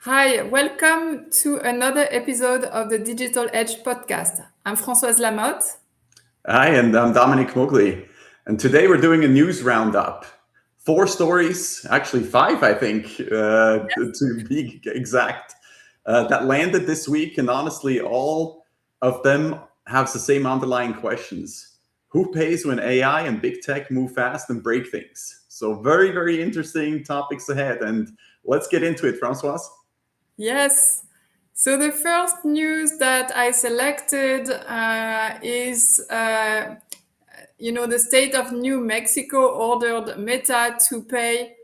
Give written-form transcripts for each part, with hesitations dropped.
Hi, welcome to another episode of the Digital Edge podcast. I'm Françoise Lamotte. Hi, and I'm Dominic Mugli. And today we're doing a news roundup. 4 stories, actually 5, I think, to be exact, that landed this week. And honestly, all of them have the same underlying questions. Who pays when AI and big tech move fast and break things? So very, very interesting topics ahead. And let's get into it, Francoise. Yes. So the first news that I selected is, the state of New Mexico ordered Meta to pay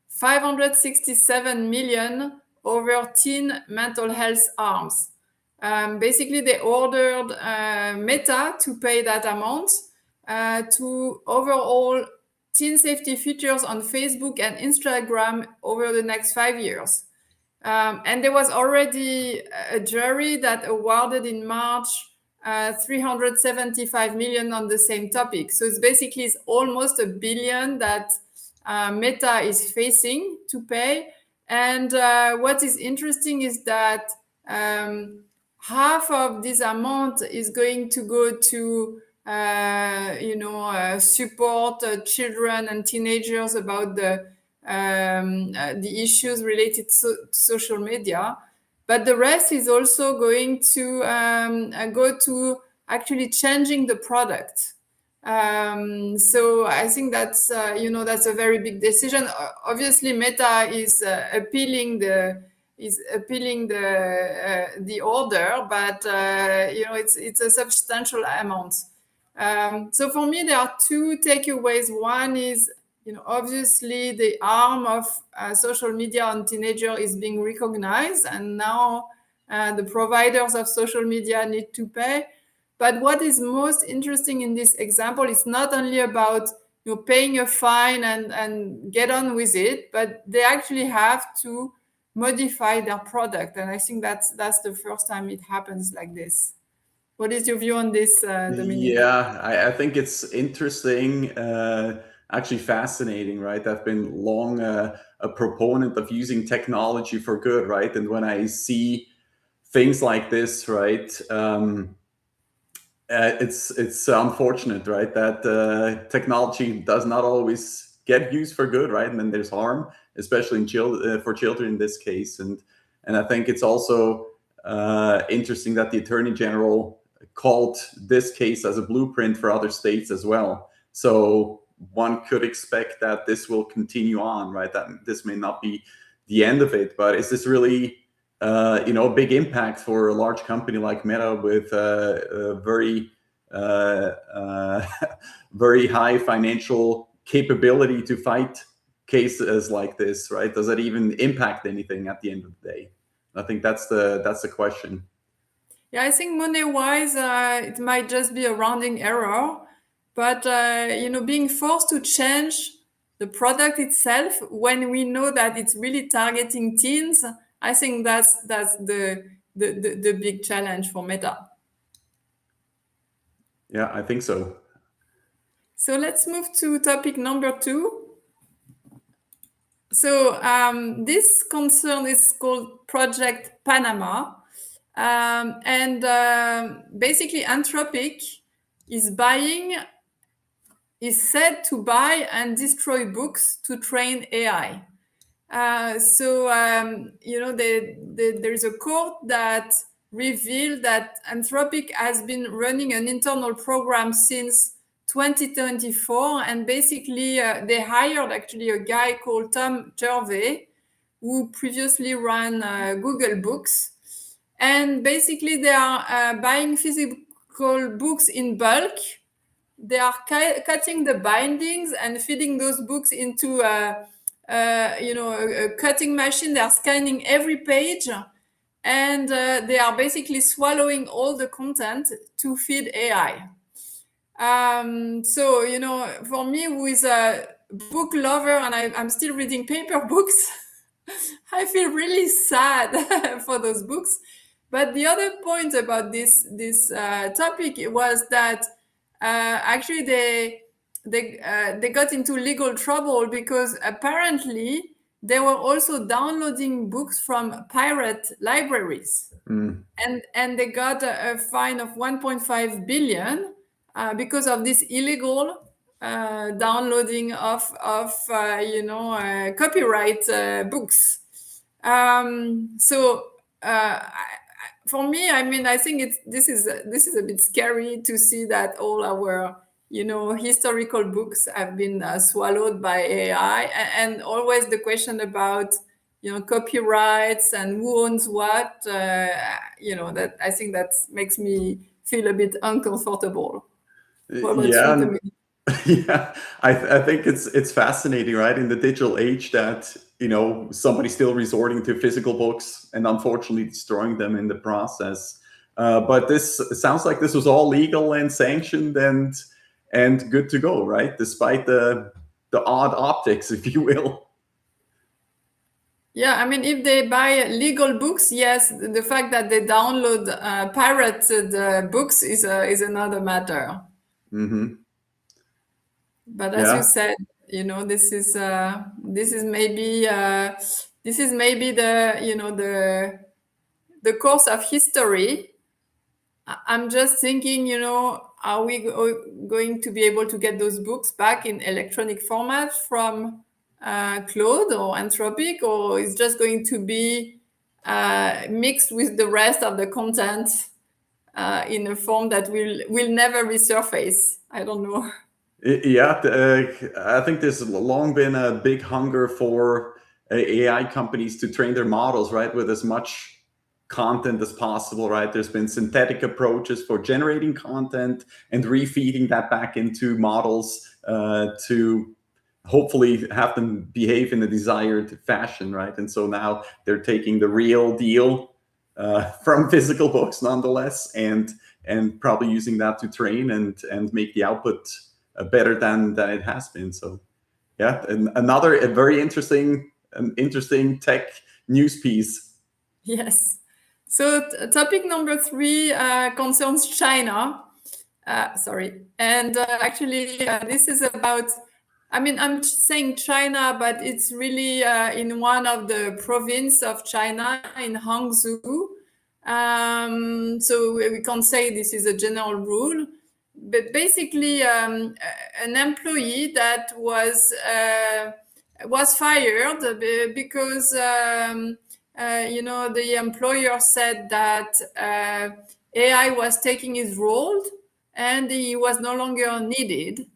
567 million over teen mental health harms. Basically, they ordered Meta to pay that amount to overall teen safety features on Facebook and Instagram over the next 5 years. And there was already a jury that awarded in March 375 million on the same topic. So it's almost $1 billion that Meta is facing to pay. And what is interesting is that half of this amount is going to go to support children and teenagers about the issues related to social media, but the rest is also going to go to actually changing the product. So I think that's that's a very big decision. Obviously, Meta is appealing the order, but it's a substantial amount. So for me, there are two takeaways. One is, obviously the arm of social media on teenager is being recognized, and now the providers of social media need to pay. But what is most interesting in this example is not only about paying a fine and get on with it, but they actually have to modify their product, and I think that's the first time it happens like this. What is your view on this, Dominique? Yeah, I think it's interesting, actually fascinating, right? I've been long a proponent of using technology for good, right? And when I see things like this, right, it's unfortunate, right, that technology does not always get used for good, right? And then there's harm, especially for children in this case. And I think it's also interesting that the Attorney General called this case as a blueprint for other states as well. So one could expect that this will continue on, right? That this may not be the end of it, but is this really a big impact for a large company like Meta with a very very high financial capability to fight cases like this, right? Does that even impact anything at the end of the day? I think that's the question. Yeah, I think money-wise, it might just be a rounding error, but being forced to change the product itself when we know that it's really targeting teens, I think that's the big challenge for Meta. Yeah, I think so. So let's move to topic number 2. So this concern is called Project Panama. Basically, Anthropic is said to buy and destroy books to train AI. There is a court that revealed that Anthropic has been running an internal program since 2024, and basically they hired actually a guy called Tom Gervais, who previously ran Google Books. And basically, they are buying physical books in bulk. They are cutting the bindings and feeding those books into a cutting machine. They are scanning every page, and they are basically swallowing all the content to feed AI. For me, who is a book lover, and I'm still reading paper books, I feel really sad for those books. But the other point about this topic was that actually they got into legal trouble because apparently they were also downloading books from pirate libraries. And they got a fine of 1.5 billion because of this illegal downloading of copyright books. For me, I mean, I think this is a bit scary to see that all our historical books have been swallowed by AI, and always the question about copyrights and who owns what. That I think that makes me feel a bit uncomfortable. What about you, Camille? Yeah, I think it's fascinating, right? In the digital age, that somebody's still resorting to physical books and unfortunately destroying them in the process. But this sounds like this was all legal and sanctioned and good to go, right? Despite the odd optics, if you will. Yeah, I mean, if they buy legal books, yes. The fact that they download pirated books is another matter. Mm-hmm. But as you said, this is maybe the course of history. I'm just thinking, are we going to be able to get those books back in electronic format from Claude or Anthropic, or is just going to be mixed with the rest of the content in a form that will never resurface? I don't know. Yeah, I think there's long been a big hunger for AI companies to train their models, right, with as much content as possible, right? There's been synthetic approaches for generating content and refeeding that back into models to hopefully have them behave in a desired fashion, right? And so now they're taking the real deal from physical books nonetheless, and probably using that to train and make the output better than it has been. So yeah, and a very interesting tech news piece. Yes. So topic number 3 concerns China. And actually this is about, I mean, I'm saying China, but it's really in one of the province of China, in Hangzhou. So we can't say this is a general rule, but basically an employee that was fired because the employer said that AI was taking his role and he was no longer needed.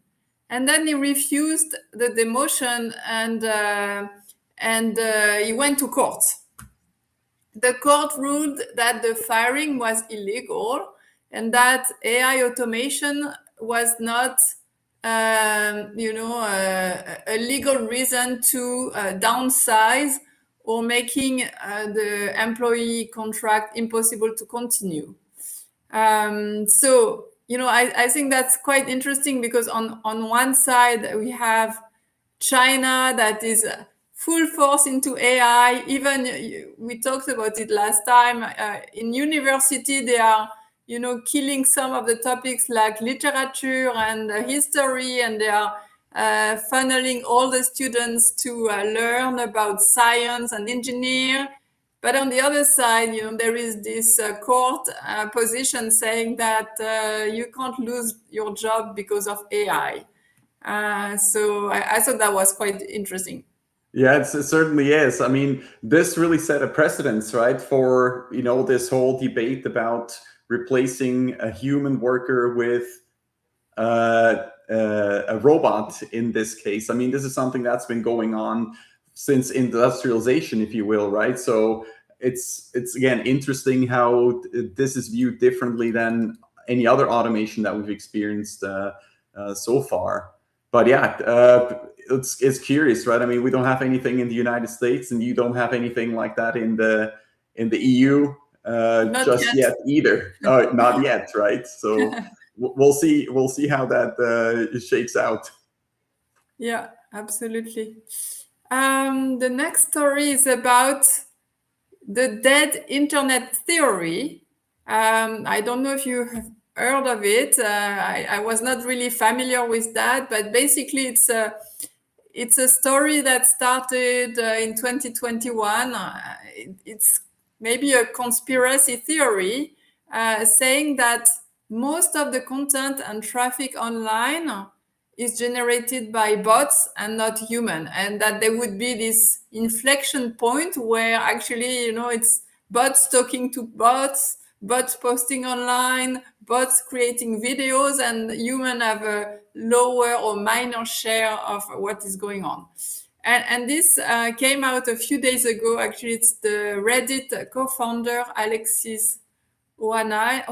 And then he refused the demotion and he went to court. The court ruled that the firing was illegal and that AI automation was not a legal reason to downsize or making the employee contract impossible to continue. So, I think that's quite interesting because on one side we have China that is full force into AI. Even we talked about it last time. In university, they are, killing some of the topics like literature and history, and they are funneling all the students to learn about science and engineering. But on the other side, there is this court position saying that you can't lose your job because of AI. So I thought that was quite interesting. Yeah, it certainly is. I mean, this really set a precedence, right, for this whole debate about replacing a human worker with a robot. In this case, I mean, this is something that's been going on since industrialization, if you will, right? So it's again interesting how this is viewed differently than any other automation that we've experienced so far. But yeah, it's curious, right? I mean, we don't have anything in the United States, and you don't have anything like that in the EU just yet either. Not yet, right? So we'll see how that shakes out. Yeah, absolutely. The next story is about the dead internet theory. I don't know if you have heard of it. I was not really familiar with that, but basically it's it's a story that started in 2021. It's maybe a conspiracy theory saying that most of the content and traffic online is generated by bots and not human, and that there would be this inflection point where actually, it's bots talking to bots, bots posting online, bots creating videos, and human have a lower or minor share of what is going on. And this came out a few days ago. Actually, it's the Reddit co-founder Alexis Ohanian,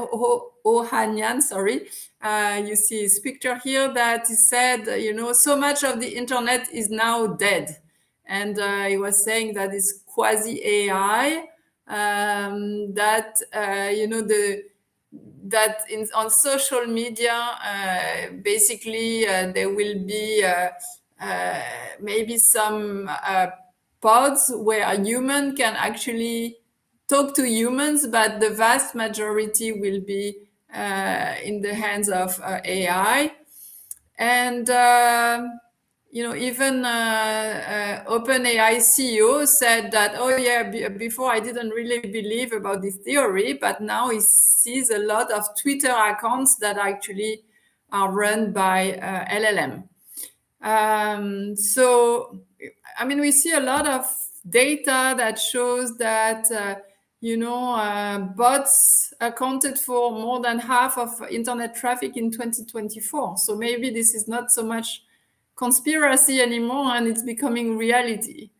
sorry. You see his picture here, that he said, so much of the internet is now dead. And he was saying that it's quasi AI, that, on social media, basically there will be maybe some pods where a human can actually talk to humans, but the vast majority will be in the hands of AI. And even OpenAI CEO said that, oh yeah, before I didn't really believe about this theory, but now he sees a lot of Twitter accounts that actually are run by LLM. So, I mean, we see a lot of data that shows that, bots accounted for more than half of internet traffic in 2024. So maybe this is not so much conspiracy anymore, and it's becoming reality.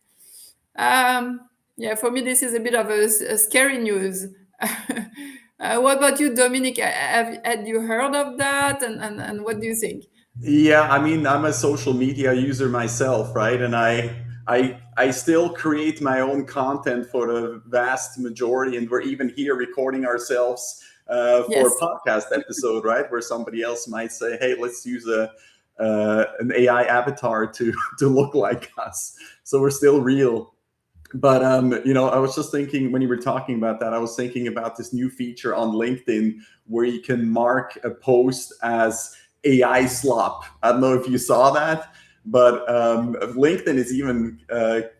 For me, this is a bit of a scary news. What about you, Dominic? Had you heard of that? And what do you think? Yeah, I mean, I'm a social media user myself, right? And I still create my own content for the vast majority, and we're even here recording ourselves for a podcast episode, right? Where somebody else might say, "Hey, let's use an AI avatar to look like us," so we're still real. But I was just thinking when you were talking about that, I was thinking about this new feature on LinkedIn where you can mark a post as AI slop. I don't know if you saw that, but LinkedIn is even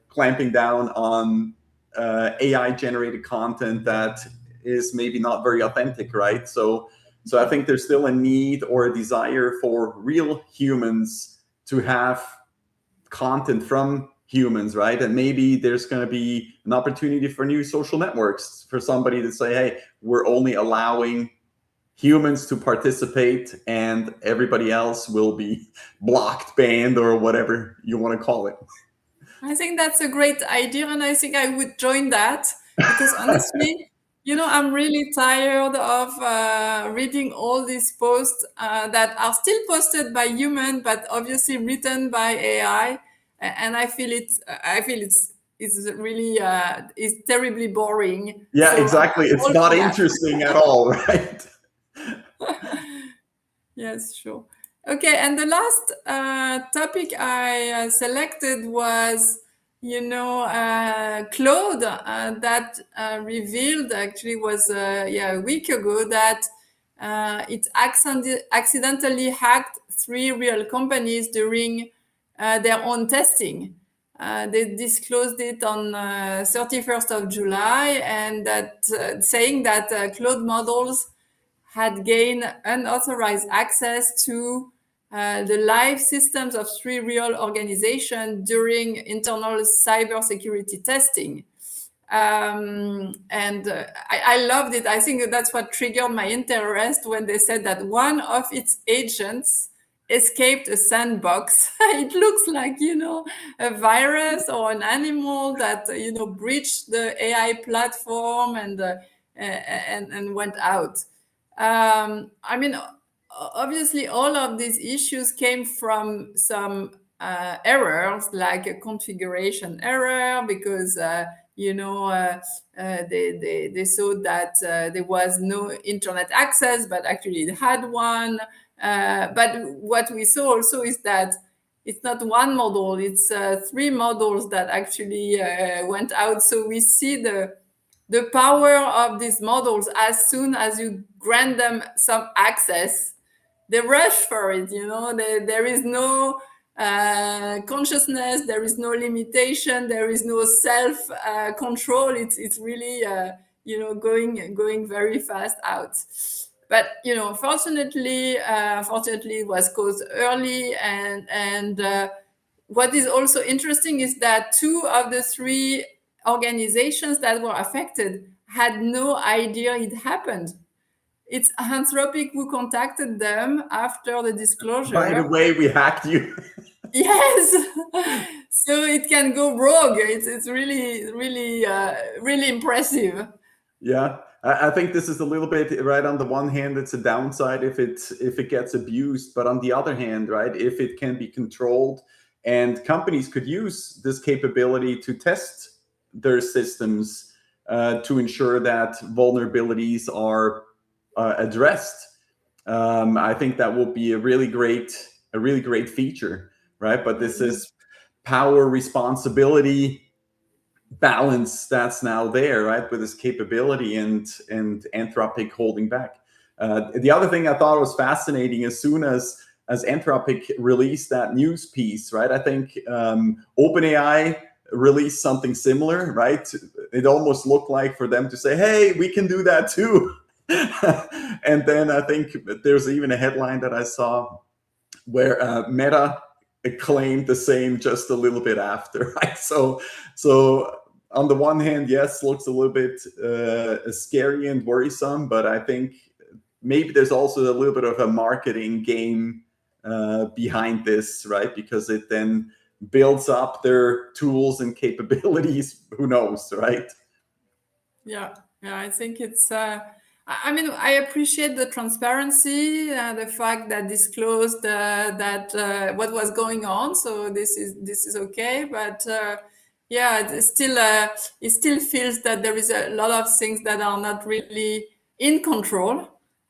clamping down on AI generated content that is maybe not very authentic, right? So I think there's still a need or a desire for real humans to have content from humans, right? And maybe there's going to be an opportunity for new social networks for somebody to say, hey, we're only allowing humans to participate and everybody else will be blocked, banned, or whatever you want to call it. I think that's a great idea, and I think I would join that, because honestly, I'm really tired of reading all these posts that are still posted by human, but obviously written by AI, and I feel it's really it's terribly boring. Yeah, So exactly. It's not interesting at all, right? Yes, sure. Okay, and the last topic I selected was, Claude, that revealed, actually was a week ago, that it accidentally hacked 3 real companies during their own testing. They disclosed it on 31st of July, and that saying that Claude models had gained unauthorized access to the live systems of 3 real organizations during internal cybersecurity testing. I loved it. I think that's what triggered my interest when they said that one of its agents escaped a sandbox. It looks like, a virus or an animal that, breached the AI platform and went out. I mean, obviously, all of these issues came from some errors, like a configuration error, because they saw that there was no internet access, but actually it had one. But what we saw also is that it's not one model; it's 3 models that actually went out. So we see the power of these models. As soon as you grant them some access, they rush for it. There is no consciousness. There is no limitation. There is no self control. It's really going very fast out. But fortunately, it was caused early, and what is also interesting is that 2 of the 3 organizations that were affected had no idea it happened. It's Anthropic who contacted them after the disclosure. By the way, we hacked you. Yes. So it can go rogue. It's really impressive. Yeah, I think this is a little bit right. On the one hand, it's a downside if it gets abused, but on the other hand, right, if it can be controlled, and companies could use this capability to test their systems to ensure that vulnerabilities are addressed. I think that will be a really great feature, right? But this is power responsibility balance that's now there, right, with this capability and Anthropic holding back. The other thing I thought was fascinating, as soon as Anthropic released that news piece, right, I think OpenAI released something similar, right? It almost looked like for them to say, hey, we can do that too. And then I think there's even a headline that I saw where Meta claimed the same just a little bit after, right? So on the one hand, yes, looks a little bit scary and worrisome, but I think maybe there's also a little bit of a marketing game behind this, right? Because it then builds up their tools and capabilities. Who knows, right? Yeah, I think it's. I appreciate the transparency, the fact that disclosed that what was going on. So this is okay, but yeah, it still feels that there is a lot of things that are not really in control.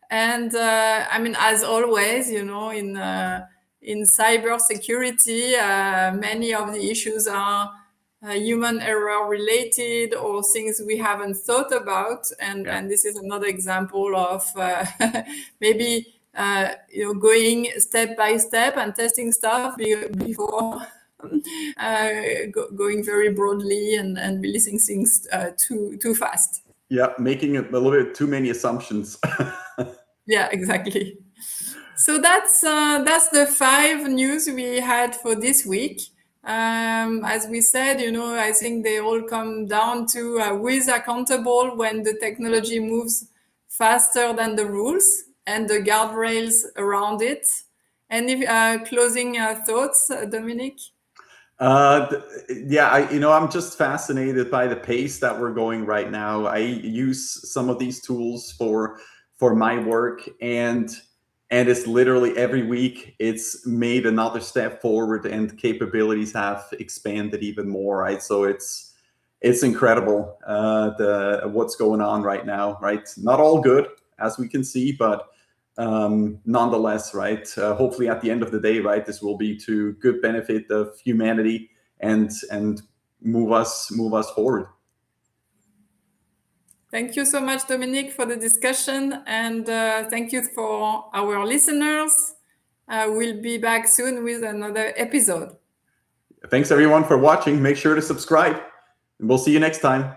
And as always, in cybersecurity, many of the issues are human error related or things we haven't thought about, and this is another example of maybe going step by step and testing stuff before going very broadly and releasing things too fast. Yeah, making a little bit too many assumptions. Yeah, exactly. So that's the 5 news we had for this week. As we said, I think they all come down to who is accountable when the technology moves faster than the rules and the guardrails around it. Any closing thoughts, Dominic? Yeah, I'm just fascinated by the pace that we're going right now. I use some of these tools for my work, and it's literally every week it's made another step forward, and capabilities have expanded even more, right? So it's incredible what's going on right now, right? Not all good, as we can see, but nonetheless, right? Hopefully at the end of the day, right, this will be to good benefit of humanity and move us forward. Thank you so much, Dominic, for the discussion, and thank you for our listeners. We'll be back soon with another episode. Thanks everyone for watching. Make sure to subscribe, and we'll see you next time.